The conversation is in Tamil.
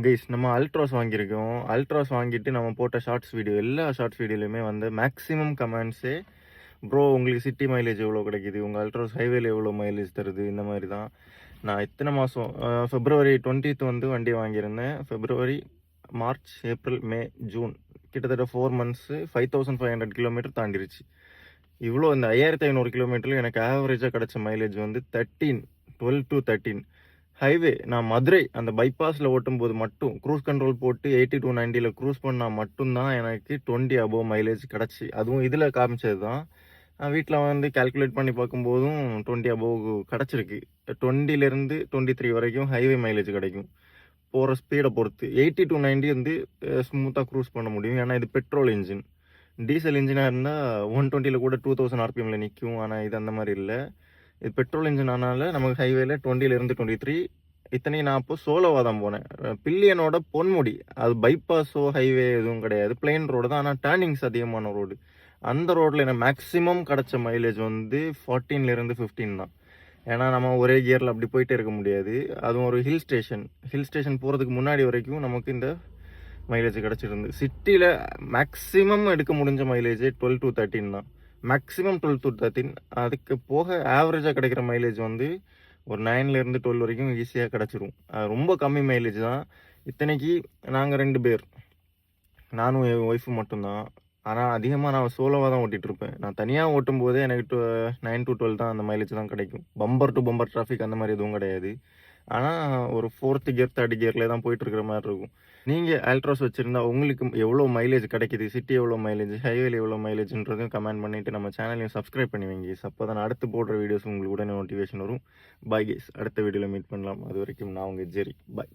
கைஸ் நம்ம அல்ட்ராஸ் வாங்கியிருக்கோம். அல்ட்ராஸ் வாங்கிட்டு நம்ம போட்ட ஷார்ட்ஸ் வீடியோ எல்லா ஷார்ட்ஸ் வீடியோலையுமே வந்து மேக்ஸிமம் கமெண்ட்ஸே ப்ரோ உங்களுக்கு சிட்டி மைலேஜ் எவ்வளோ கிடைக்குது, உங்கள் அல்ட்ராஸ் ஹைவேல எவ்வளோ மைலேஜ் தருது, இந்த மாதிரி தான். நான் இத்தனை மாதம் February 20th வந்து வண்டி வாங்கியிருந்தேன். February, March, April, May, June கிட்டத்தட்ட 4 months 5500 கிலோமீட்டர் தாண்டிருச்சு. இவ்வளோ இந்த 5500 கிலோமீட்டரில் எனக்கு ஆவரேஜாக கிடைச்ச மைலேஜ் வந்து 12 to 13. ஹைவே நான் மதுரை அந்த பைபாஸில் ஓட்டும்போது மட்டும் க்ரூஸ் கண்ட்ரோல் போட்டு 80 to 90ல் க்ரூஸ் பண்ணால் மட்டும்தான் எனக்கு 20 above மைலேஜ் கிடச்சி. அதுவும் இதில் காமிச்சது தான். வீட்டில் வந்து கால்குலேட் பண்ணி பார்க்கும்போதும் 20 above கிடச்சிருக்கு. 20லேருந்து 23 வரைக்கும் ஹைவே மைலேஜ் கிடைக்கும் போகிற ஸ்பீடை பொறுத்து. 80 to 90 வந்து ஸ்மூத்தாக க்ரூஸ் பண்ண முடியும். ஏன்னா இது பெட்ரோல் இன்ஜின். டீசல் இன்ஜினாக இருந்தால் 120ல் கூட 2000 RPMல நிற்கும். ஆனால் இது அந்த மாதிரி இல்லை. இது பெட்ரோல் இன்ஜின் ஆனால நமக்கு ஹைவேல 20லேருந்து 23. இத்தனையும் நான் அப்போ சோலோவாக தான் போனேன். பில்லியனோட பொன்முடி அது பைபாஸோ ஹைவே எதுவும் கிடையாது, பிளெயின் ரோடு தான். ஆனால் டேர்னிங்ஸ் அதிகமான ரோடு. அந்த ரோட்டில் எனக்கு மேக்ஸிமம் கிடச்ச மைலேஜ் வந்து 14லேருந்து 15 தான். ஏன்னா நம்ம ஒரே கியரில் அப்படி போயிட்டே இருக்க முடியாது. அதுவும் ஒரு ஹில் ஸ்டேஷன் போகிறதுக்கு முன்னாடி வரைக்கும் நமக்கு இந்த மைலேஜ் கிடச்சிருந்து. சிட்டியில் மேக்ஸிமம் எடுக்க முடிஞ்ச மைலேஜே 12 to 13 தான். Maximum 12 to 13. அதுக்கு போக ஆவரேஜாக கிடைக்கிற மைலேஜ் வந்து ஒரு 9லேருந்து 12 வரைக்கும் ஈஸியாக கிடச்சிரும். ரொம்ப கம்மி மைலேஜ் தான். இத்தனைக்கு நாங்கள் 2 பேர், நானும் என் ஒய்ஃபு மட்டும்தான். ஆனால் அதிகமாக நான் சோலோவாக தான் ஓட்டிகிட்ருப்பேன். நான் தனியாக ஓட்டும் போதே எனக்கு 9 to 12 தான் அந்த மைலேஜ் தான் கிடைக்கும். பம்பர் டு பம்பர் டிராஃபிக் அந்த மாதிரி எதுவும் கிடையாது. ஆனால் ஒரு 4th கியர் 3rd கியரில் தான் போயிட்டுருக்கிற மாதிரி இருக்கும். நீங்கள் அல்ட்ராஸ் வச்சுருந்தா உங்களுக்கு எவ்வளோ மைலேஜ் கிடைக்கிது, சிட்டி எவ்வளோ மைலேஜ், ஹைவேல எவ்வளோ மைலேஜ்ன்றதையும் கமெண்ட் பண்ணிவிட்டு நம்ம சேனலையும் சப்ஸ்கிரைப் பண்ணி வைங்க. அப்போ தான் அடுத்து போடுற வீடியோஸ் உங்களுக்கு உடனே நோட்டிஃபிகேஷன் வரும். பாய் கேஸ், அடுத்த வீடியோவில் மீட் பண்ணலாம். அது வரைக்கும் நான் உங்கள் ஜெரி. பாய்.